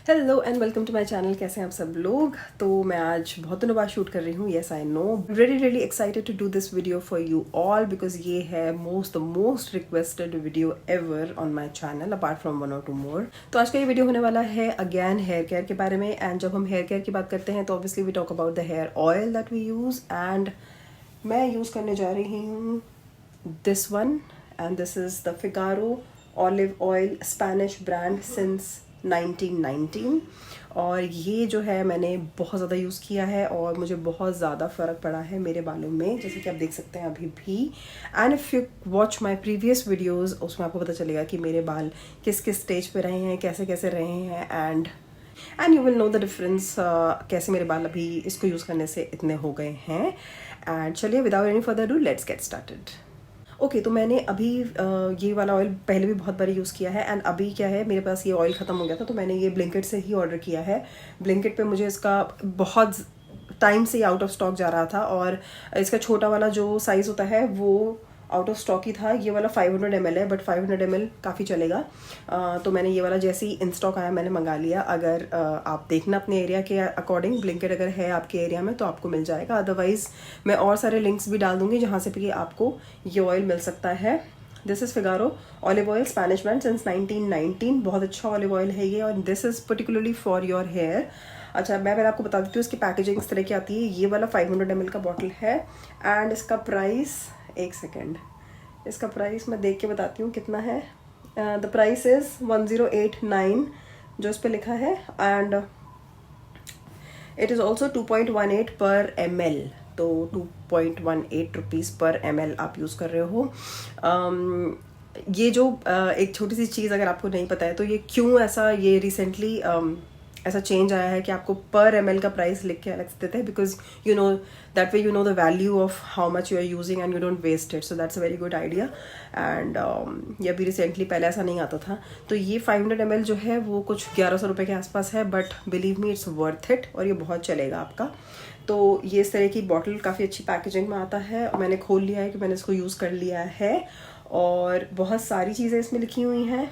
Hello and welcome to my channel. कैसे हैं आप सब लोग। तो मैं आज बहुत दिनों बाद शूट कर रही हूँ। Yes I know, really excited to do this video for you all because ये है the most requested video ever on my channel apart from one और टू मोर। तो आज का ये वीडियो होने वाला है अगेन हेयर केयर के बारे में। एंड जब हम हेयर केयर की बात करते हैं तो obviously we talk about the hair oil that we use. And मैं यूज़ करने जा रही हूँ this one, and this is the Figaro olive oil, Spanish brand since 1919। और ये जो है मैंने बहुत ज़्यादा यूज़ किया है और मुझे बहुत ज़्यादा फ़र्क पड़ा है मेरे बालों में, जैसे कि आप देख सकते हैं अभी भी। And if you watch my previous videos उसमें आपको पता चलेगा कि मेरे बाल किस किस स्टेज पे रहे हैं, कैसे कैसे रहे हैं। And you will know the difference कैसे मेरे बाल अभी इसको यूज़ करने से इतने हो गए हैं। एंड चलिए without any further do let's get started. Okay तो मैंने अभी ये वाला ऑयल पहले भी बहुत बार यूज़ किया है। एंड अभी क्या है, मेरे पास ये ऑयल ख़त्म हो गया था तो मैंने ये ब्लिंकिट से ही ऑर्डर किया है। ब्लिंकिट पे मुझे इसका बहुत टाइम से आउट ऑफ स्टॉक जा रहा था और इसका छोटा वाला जो साइज़ होता है वो आउट ऑफ स्टॉक ही था। ये वाला 500 ml है, बट 500 ml काफ़ी चलेगा। तो मैंने ये वाला जैसे ही इन स्टॉक आया मैंने मंगा लिया। अगर आप देखना अपने एरिया के अकॉर्डिंग, ब्लिंकिट अगर है आपके एरिया में तो आपको मिल जाएगा। अदरवाइज़ मैं और सारे लिंक्स भी डाल दूँगी जहाँ से भी आपको ये ऑयल मिल सकता है। This is Figaro olive oil, Spanish brand since 1919। बहुत अच्छा ऑलिव ऑयल है ये और this is particularly for your hair. अच्छा मैं पहले आपको बता देती हूँ इसकी पैकेजिंग इस तरह की आती है। ये वाला 500 ml का बॉटल है एंड इसका प्राइस, एक सेकेंड, इसका प्राइस मैं देख के बताती हूँ कितना है। द प्राइस इज़ 1089 जो इस पर लिखा है। एंड इट इज़ ऑल्सो 2.18 पर ml, तो 2.18 रुपीज़ पर ml आप यूज़ कर रहे हो। ये जो एक छोटी सी चीज़ अगर आपको नहीं पता है तो ये क्यों ऐसा, ये रिसेंटली ऐसा चेंज आया है कि आपको पर ml का प्राइस लिख के अलग से देते हैं, because you know that way you know the value of how much you are using and you don't waste it. So that's a very good idea. And ये अभी रिसेंटली, पहले ऐसा नहीं आता था। तो ये 500 ml जो है वो कुछ 1100 रुपये के आसपास है, but believe me it's worth it और ये बहुत चलेगा आपका। तो ये इस तरह की बॉटल काफ़ी अच्छी पैकेजिंग में आता है। मैंने खोल लिया है कि मैंने इसको यूज़ कर लिया है और बहुत सारी चीज़ें इसमें लिखी हुई हैं।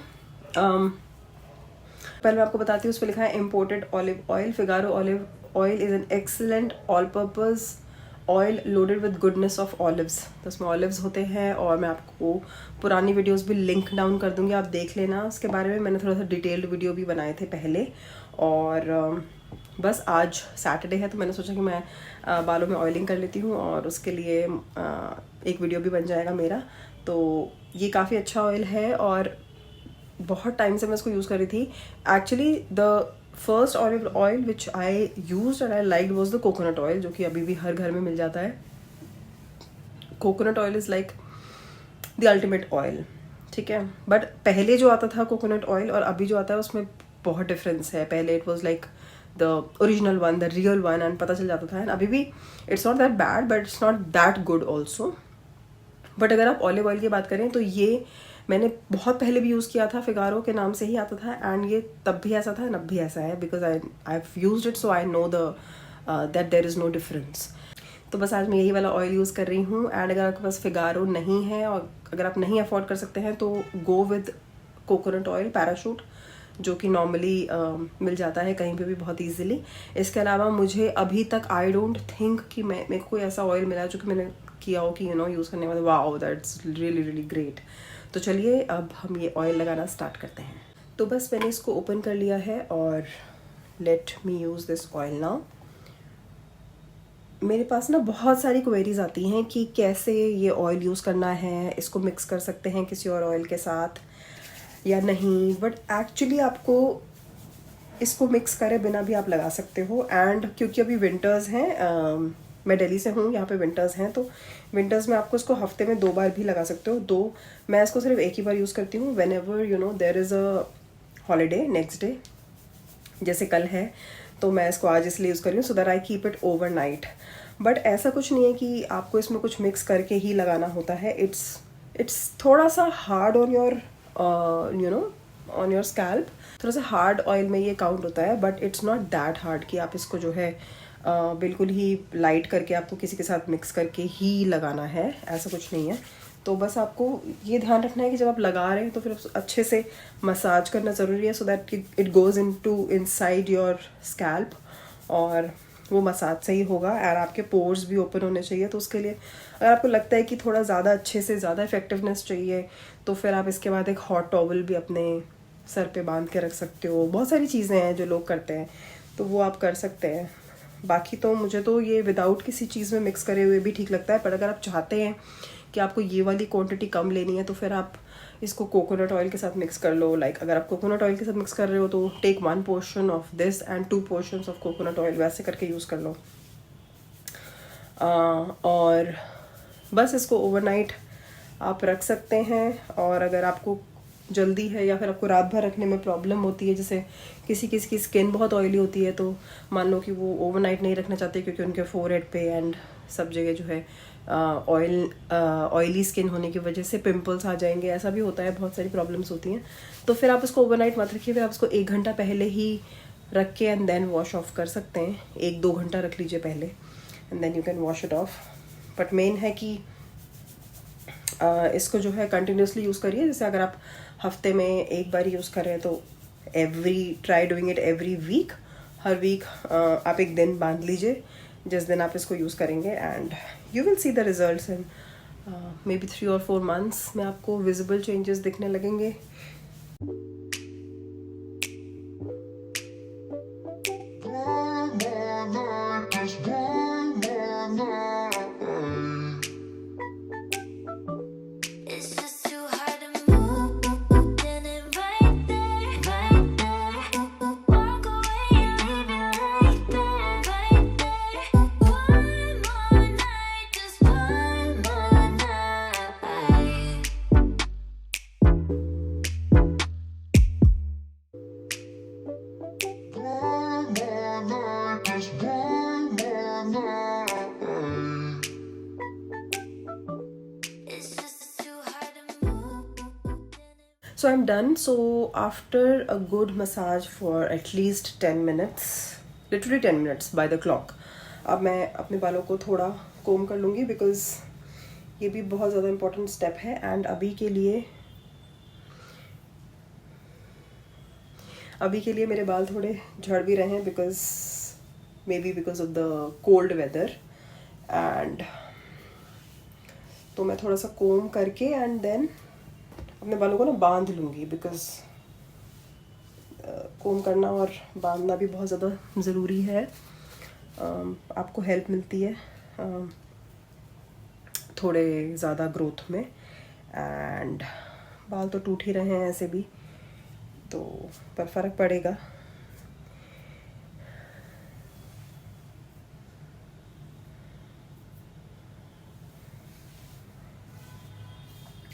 पहले मैं आपको बताती हूँ, उस पर लिखा है imported olive oil. Figaro olive oil is an excellent all purpose oil loaded with goodness of olives. तो उसमें ऑलिव्स होते हैं और मैं आपको पुरानी वीडियोस भी लिंक डाउन कर दूँगी, आप देख लेना उसके बारे में। मैंने थोड़ा सा डिटेल्ड वीडियो भी बनाए थे पहले। और बस आज सैटरडे है तो मैंने सोचा कि मैं बालों में ऑयलिंग कर लेती हूँ और उसके लिए एक वीडियो भी बन जाएगा मेरा। तो ये काफ़ी अच्छा ऑयल है और बहुत टाइम से मैं इसको यूज़ कर रही थी। Actually the first olive oil which I use and I like was the coconut oil, जो कि अभी भी हर घर में मिल जाता है। Coconut oil is like the ultimate oil, ठीक है। बट पहले जो आता था कोकोनट ऑयल और अभी जो आता है उसमें बहुत डिफरेंस है। पहले it was like the original one, the real one, and पता चल जाता था। एंड अभी भी it's not that bad but it's not that good also. But अगर आप ऑलिव ऑयल की बात करें तो ये मैंने बहुत पहले भी यूज़ किया था, फिगारो के नाम से ही आता था। एंड ये तब भी ऐसा था, अब भी ऐसा है, because I have used it, so I know that there is no difference. तो बस आज मैं यही वाला ऑयल यूज़ कर रही हूँ। एंड अगर आपके पास फिगारो नहीं है और अगर आप नहीं अफोर्ड कर सकते हैं तो go with coconut oil parachute, जो कि नॉर्मली मिल जाता है कहीं पे भी बहुत ईजिली। इसके अलावा मुझे अभी तक आई डोंट थिंक कि मेरे को कोई ऐसा ऑयल मिला जो कि मैंने किया हो कि यू नो यूज़ करने के बाद वाओ दैट्स रियली ग्रेट। तो चलिए अब हम ये ऑयल लगाना स्टार्ट करते हैं। तो बस मैंने इसको ओपन कर लिया है और let me use this oil now. मेरे पास ना बहुत सारी क्वेरीज आती हैं कि कैसे ये ऑयल यूज़ करना है, इसको मिक्स कर सकते हैं किसी और ऑयल के साथ या नहीं। बट एक्चुअली आपको इसको मिक्स करे बिना भी आप लगा सकते हो। एंड क्योंकि अभी विंटर्स हैं, मैं दिल्ली से हूँ, यहाँ पे विंटर्स हैं, तो विंटर्स में आपको इसको हफ्ते में 2 बार भी लगा सकते हो। मैं इसको सिर्फ एक ही बार यूज़ करती हूँ, whenever you know there is a holiday next day, जैसे कल है तो मैं इसको आज इसलिए यूज़ कर रही हूँ so that I keep it overnight. But ऐसा कुछ नहीं है कि आपको इसमें कुछ मिक्स करके ही लगाना होता है। इट्स थोड़ा सा hard on your you know on your scalp, थोड़ा सा हार्ड ऑयल में ये काउंट होता है। But it's not that hard कि आप इसको जो है बिल्कुल ही लाइट करके आपको किसी के साथ मिक्स करके ही लगाना है, ऐसा कुछ नहीं है। तो बस आपको ये ध्यान रखना है कि जब आप लगा रहे हैं तो फिर अच्छे से मसाज करना ज़रूरी है, so that it goes inside your scalp, और वो मसाज से ही होगा। और आपके पोर्स भी ओपन होने चाहिए, तो उसके लिए अगर आपको लगता है कि थोड़ा ज़्यादा अच्छे से ज़्यादा इफेक्टिवनेस चाहिए तो फिर आप इसके बाद एक हॉट टॉवल भी अपने सर पे बांध के रख सकते हो। बहुत सारी चीज़ें हैं जो लोग करते हैं, तो वो आप कर सकते हैं। बाकी तो मुझे तो ये विदाउट किसी चीज़ में मिक्स करे हुए भी ठीक लगता है, पर अगर आप चाहते हैं कि आपको ये वाली क्वांटिटी कम लेनी है तो फिर आप इसको कोकोनट ऑयल के साथ मिक्स कर लो। लाइक अगर आप कोकोनट ऑयल के साथ मिक्स कर रहे हो तो take 1 portion of this and 2 portions of coconut oil, वैसे करके यूज़ कर लो। और बस इसको ओवरनाइट आप रख सकते हैं। और अगर आपको जल्दी है या फिर आपको रात भर रखने में प्रॉब्लम होती है, जैसे किसी किसी की स्किन बहुत ऑयली होती है, तो मान लो कि वो ओवरनाइट नहीं रखना चाहते क्योंकि उनके फोरहेड पे एंड सब जगह जो है ऑयली स्किन होने की वजह से पिंपल्स आ जाएंगे, ऐसा भी होता है, बहुत सारी प्रॉब्लम्स होती हैं। तो फिर आप उसको ओवरनाइट मत रखिए, फिर आप उसको 1 घंटा पहले ही रख के एंड देन वॉश ऑफ कर सकते हैं। 1-2 घंटा रख लीजिए पहले and then you can wash it off. But main है कि इसको जो है कंटिन्यूसली यूज़ करिए। जैसे अगर आप हफ्ते में एक बार यूज़ कर रहे हैं तो try doing it every week. हर वीक आप एक दिन बांध लीजिए जिस दिन आप इसको यूज़ करेंगे, and you will see the results in may be 3 or 4 months में आपको विजिबल चेंजेस दिखने लगेंगे। So I'm done. So after a good massage for at least 10 minutes, literally 10 minutes by the clock, अब मैं अपने बालों को थोड़ा कोम कर लूँगी बिकॉज ये भी बहुत ज़्यादा इम्पोर्टेंट स्टेप है। एंड अभी के लिए मेरे बाल थोड़े झड़ भी रहे हैं because of the cold weather. And तो मैं थोड़ा सा कोम करके एंड देन अपने बालों को ना बांध लूँगी, बिकॉज कोम करना और बांधना भी बहुत ज़्यादा ज़रूरी है। आपको हेल्प मिलती है थोड़े ज़्यादा ग्रोथ में। एंड बाल तो टूट ही रहे हैं ऐसे भी, तो पर फ़र्क पड़ेगा।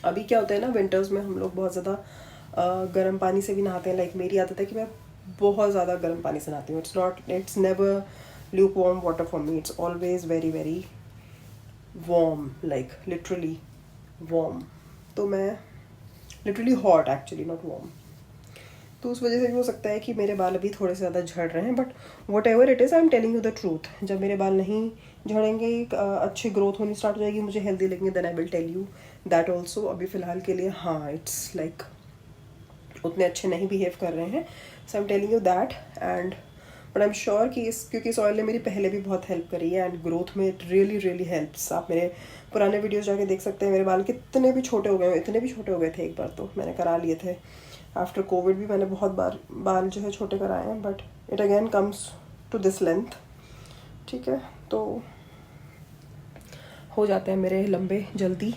अभी क्या होता है ना, विंटर्स में हम लोग बहुत ज़्यादा गर्म पानी से भी नहाते हैं। लाइक मेरी आदत है कि मैं बहुत ज़्यादा गर्म पानी से नहाती हूँ। It's never Luke warm water for me, it's always very very warm, like literally warm. तो मैं literally hot actually, not warm. तो उस वजह से भी हो सकता है कि मेरे बाल अभी थोड़े से ज़्यादा झड़ रहे हैं, but what ever it is, I am telling you the truth. जब मेरे बाल नहीं झड़ेंगे, अच्छी ग्रोथ होनी स्टार्ट हो जाएगी, मुझे हेल्दी लगेंगे, then I will tell you that also. अभी फ़िलहाल के लिए हाँ, इट्स लाइक उतने अच्छे नहीं बिहेव कर रहे हैं, so I am telling you that. And but I am sure कि क्योंकि इस ऑयल ने मेरी पहले भी बहुत हेल्प करी है एंड ग्रोथ में इट रियली रियली हेल्प्स। आप मेरे पुराने वीडियोस जाके देख सकते हैं, मेरे बाल कितने भी छोटे हो गए, इतने भी छोटे हो गए थे। एक बार तो मैंने करा लिए थे, आफ्टर कोविड भी मैंने बहुत बार बाल जो है छोटे कराए हैं, but it again comes to this length. ठीक है, तो हो जाते हैं मेरे लंबे जल्दी।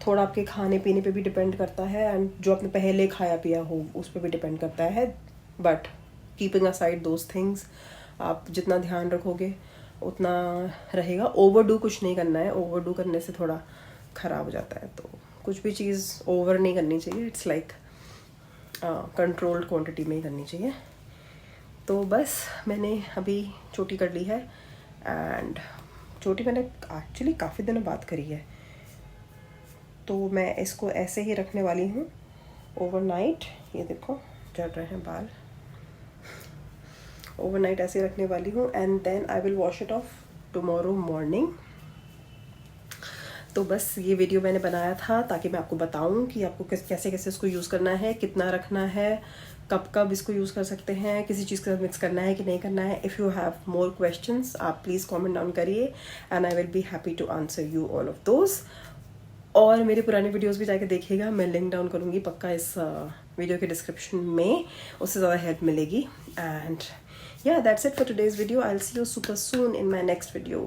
थोड़ा आपके खाने पीने पे भी डिपेंड करता है एंड जो आपने पहले खाया पिया हो उस पर भी डिपेंड करता है। But keeping aside those things, आप जितना ध्यान रखोगे उतना रहेगा। ओवरडू कुछ नहीं करना है, ओवरडू करने से थोड़ा ख़राब हो जाता है। तो कुछ भी चीज़ ओवर नहीं करनी चाहिए, इट्स लाइक कंट्रोल्ड क्वांटिटी में ही करनी चाहिए। तो बस मैंने अभी चोटी कर ली है एंड चोटी मैंने एक्चुअली काफ़ी दिनों बाद करी है, तो मैं इसको ऐसे ही रखने वाली हूँ ओवरनाइट। ये देखो झड़ रहे हैं बाल, ओवरनाइट ऐसे रखने वाली हूँ and then I will wash it off tomorrow morning. तो बस ये वीडियो मैंने बनाया था ताकि मैं आपको बताऊं कि आपको कैसे कैसे इसको यूज़ करना है, कितना रखना है, कब कब इसको यूज़ कर सकते हैं, किसी चीज़ के साथ मिक्स करना है कि नहीं करना है। If you have more questions आप प्लीज़ कमेंट डाउन करिए and I will be happy to answer you all of those. और मेरे पुराने वीडियोस भी जाके देखिएगा, मैं लिंक डाउन करूँगी पक्का इस वीडियो के डिस्क्रिप्शन में, उससे ज़्यादा हेल्प मिलेगी। And yeah, that's it for today's video. I'll see you super soon in my next video.